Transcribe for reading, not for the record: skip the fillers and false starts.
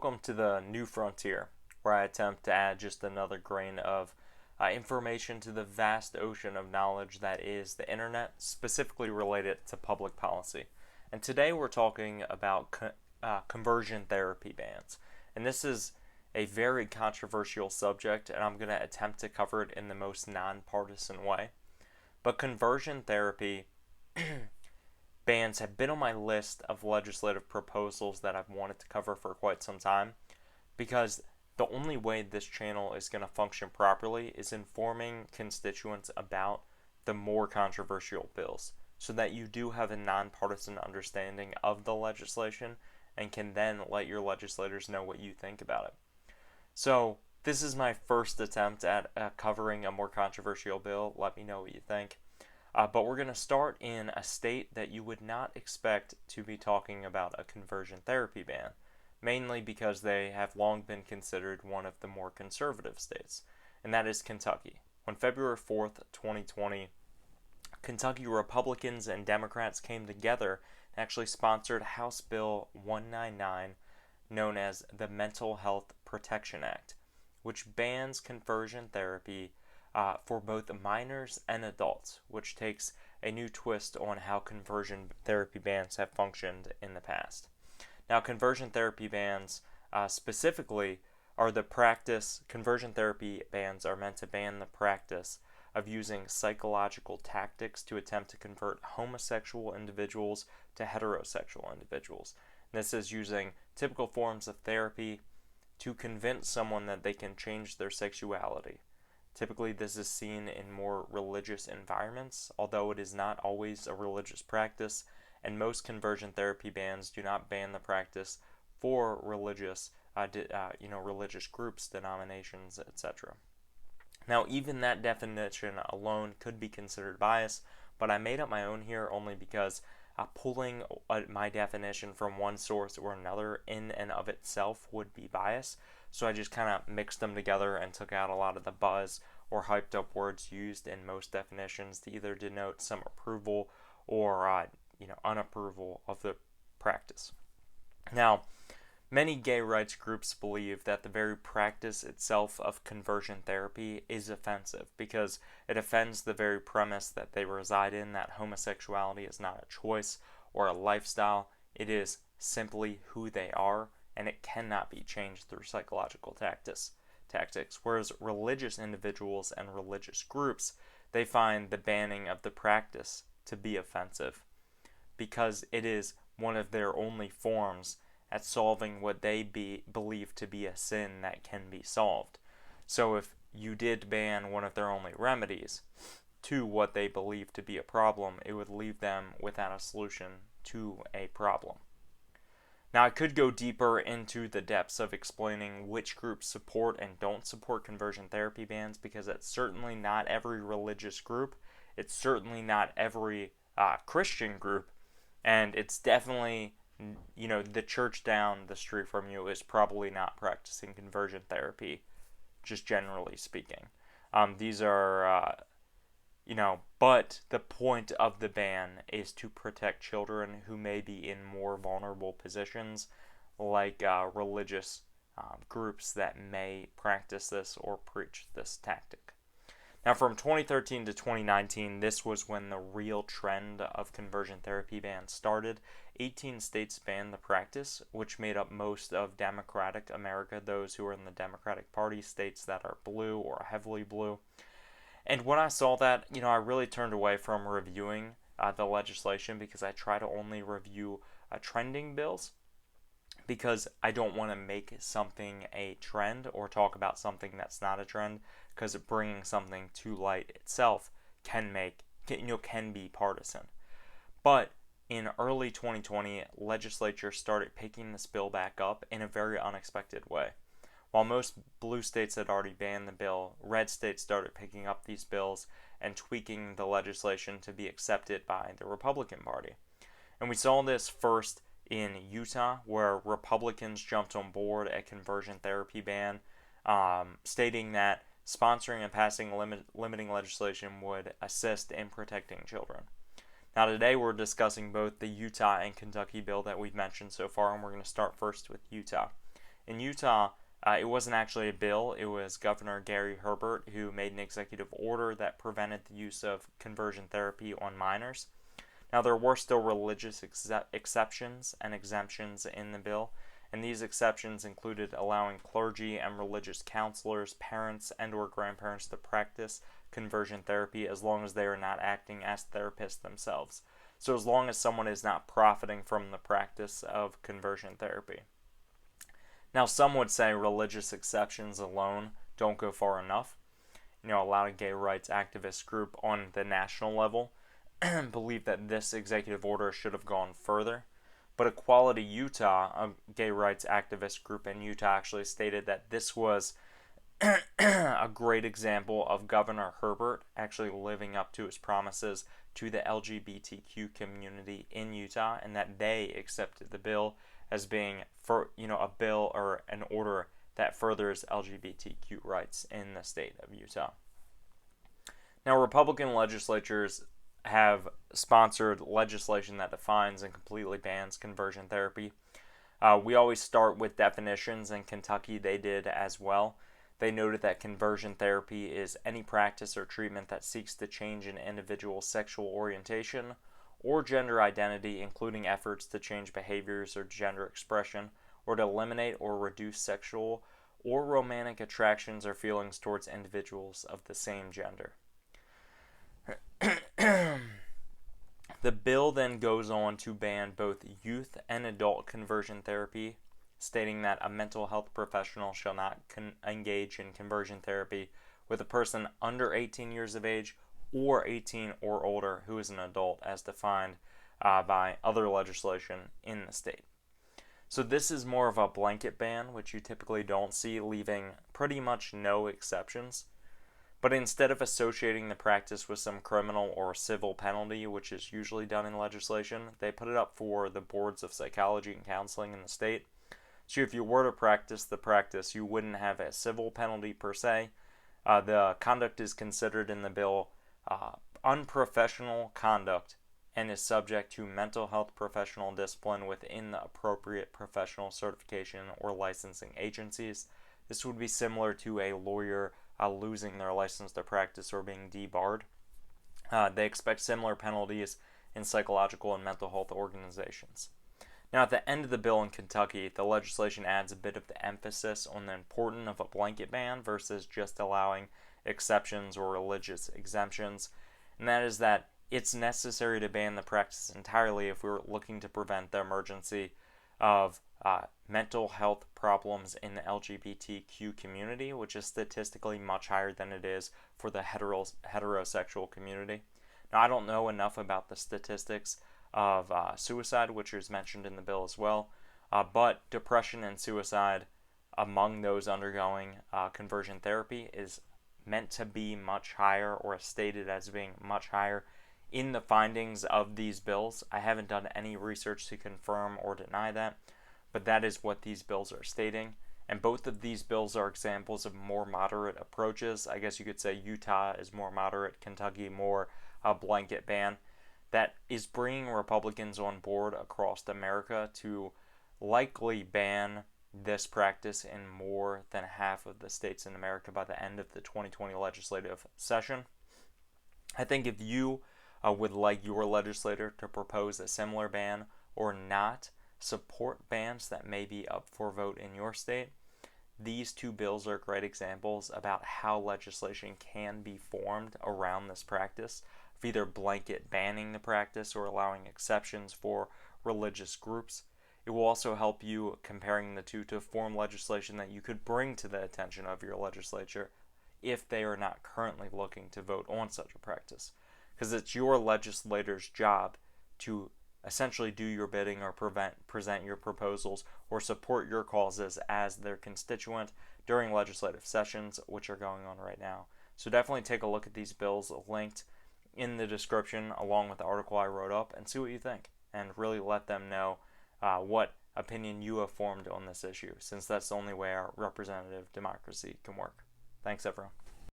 welcome to the New Frontier, where I attempt to add just another grain of information to the vast ocean of knowledge that is the internet, specifically related to public policy. And today we're talking about conversion therapy bans. And this is a very controversial subject, and I'm going to attempt to cover it in the most nonpartisan way. But conversion therapy bans have been on my list of legislative proposals that I've wanted to cover for quite some time, because the only way this channel is going to function properly is informing constituents about the more controversial bills, so that you do have a nonpartisan understanding of the legislation and can then let your legislators know what you think about it. So this is my first attempt at covering a more controversial bill. Let me know what you think. But we're going to start in a state that you would not expect to be talking about a conversion therapy ban, mainly because they have long been considered one of the more conservative states, and that is Kentucky. On February 4th, 2020, Kentucky Republicans and Democrats came together and actually sponsored House Bill 199, known as the Mental Health Protection Act, which bans conversion therapy for both minors and adults, which takes a new twist on how conversion therapy bans have functioned in the past. Now, conversion therapy bans specifically are conversion therapy bans are meant to ban the practice of using psychological tactics to attempt to convert homosexual individuals to heterosexual individuals. This is using typical forms of therapy to convince someone that they can change their sexuality. Typically, this is seen in more religious environments, although it is not always a religious practice, and most conversion therapy bans do not ban the practice for religious groups, denominations, etc. Now, even that definition alone could be considered bias, but I made up my own here only because pulling my definition from one source or another in and of itself would be bias. So I just kind of mixed them together and took out a lot of the buzz or hyped up words used in most definitions to either denote some approval or unapproval of the practice. Now, many gay rights groups believe that the very practice itself of conversion therapy is offensive because it offends the very premise that they reside in, that homosexuality is not a choice or a lifestyle. It is simply who they are, and it cannot be changed through psychological tactics. Whereas religious individuals and religious groups, they find the banning of the practice to be offensive because it is one of their only forms at solving what they believe to be a sin that can be solved. So if you did ban one of their only remedies to what they believe to be a problem, it would leave them without a solution to a problem. Now, I could go deeper into the depths of explaining which groups support and don't support conversion therapy bans, because it's certainly not every religious group, it's certainly not every Christian group, and it's definitely, the church down the street from you is probably not practicing conversion therapy, just generally speaking. These are but the point of the ban is to protect children who may be in more vulnerable positions, like religious groups that may practice this or preach this tactic. Now, from 2013 to 2019, this was when the real trend of conversion therapy bans started. 18 states banned the practice, which made up most of Democratic America, those who are in the Democratic Party, states that are blue or heavily blue. And when I saw that, I really turned away from reviewing the legislation, because I try to only review trending bills, because I don't want to make something a trend or talk about something that's not a trend, because bringing something to light itself can be partisan. But in early 2020, legislature started picking this bill back up in a very unexpected way. While most blue states had already banned the bill, red states started picking up these bills and tweaking the legislation to be accepted by the Republican Party. And we saw this first in Utah, where Republicans jumped on board a conversion therapy ban, stating that sponsoring and passing limiting legislation would assist in protecting children. Now, today we're discussing both the Utah and Kentucky bill that we've mentioned so far, and we're going to start first with Utah. In Utah, it wasn't actually a bill. It was Governor Gary Herbert who made an executive order that prevented the use of conversion therapy on minors. Now, there were still religious exceptions and exemptions in the bill, and these exceptions included allowing clergy and religious counselors, parents, and or grandparents to practice conversion therapy as long as they are not acting as therapists themselves. So as long as someone is not profiting from the practice of conversion therapy. Now, some would say religious exceptions alone don't go far enough. A lot of gay rights activist group on the national level believe that this executive order should have gone further. But Equality Utah, a gay rights activist group in Utah, actually stated that this was a great example of Governor Herbert actually living up to his promises to the LGBTQ community in Utah, and that they accepted the bill as being a bill or an order that furthers LGBTQ rights in the state of Utah. Now, Republican legislatures have sponsored legislation that defines and completely bans conversion therapy. We always start with definitions. In Kentucky, they did as well. They noted that conversion therapy is any practice or treatment that seeks to change an individual's sexual orientation or gender identity, including efforts to change behaviors or gender expression, or to eliminate or reduce sexual or romantic attractions or feelings towards individuals of the same gender. The bill then goes on to ban both youth and adult conversion therapy, stating that a mental health professional shall not engage in conversion therapy with a person under 18 years of age or 18 or older who is an adult, as defined by other legislation in the state. So this is more of a blanket ban, which you typically don't see, leaving pretty much no exceptions. But instead of associating the practice with some criminal or civil penalty, which is usually done in legislation, they put it up for the boards of psychology and counseling in the state. So if you were to practice the practice, you wouldn't have a civil penalty per se. The conduct is considered in the bill unprofessional conduct and is subject to mental health professional discipline within the appropriate professional certification or licensing agencies. This would be similar to a lawyer losing their license to practice or being debarred. They expect similar penalties in psychological and mental health organizations. Now, at the end of the bill in Kentucky, the legislation adds a bit of the emphasis on the importance of a blanket ban versus just allowing exceptions or religious exemptions, and that is that it's necessary to ban the practice entirely if we're looking to prevent the emergency of mental health problems in the LGBTQ community, which is statistically much higher than it is for the heterosexual community. Now, I don't know enough about the statistics of suicide, which is mentioned in the bill as well, but depression and suicide among those undergoing conversion therapy is meant to be much higher, or stated as being much higher in the findings of these bills. I haven't done any research to confirm or deny that, but that is what these bills are stating. And both of these bills are examples of more moderate approaches. I guess you could say Utah is more moderate, Kentucky more a blanket ban. That is bringing Republicans on board across America to likely ban this practice in more than half of the states in America by the end of the 2020 legislative session. I think if you would like your legislator to propose a similar ban or not support bans that may be up for vote in your state, these two bills are great examples about how legislation can be formed around this practice of either blanket banning the practice or allowing exceptions for religious groups. It will also help you comparing the two to form legislation that you could bring to the attention of your legislature if they are not currently looking to vote on such a practice. Because it's your legislator's job to essentially do your bidding or present your proposals or support your causes as their constituent during legislative sessions, which are going on right now. So definitely take a look at these bills linked in the description along with the article I wrote up and see what you think, and really let them know what opinion you have formed on this issue, since that's the only way our representative democracy can work. Thanks, everyone.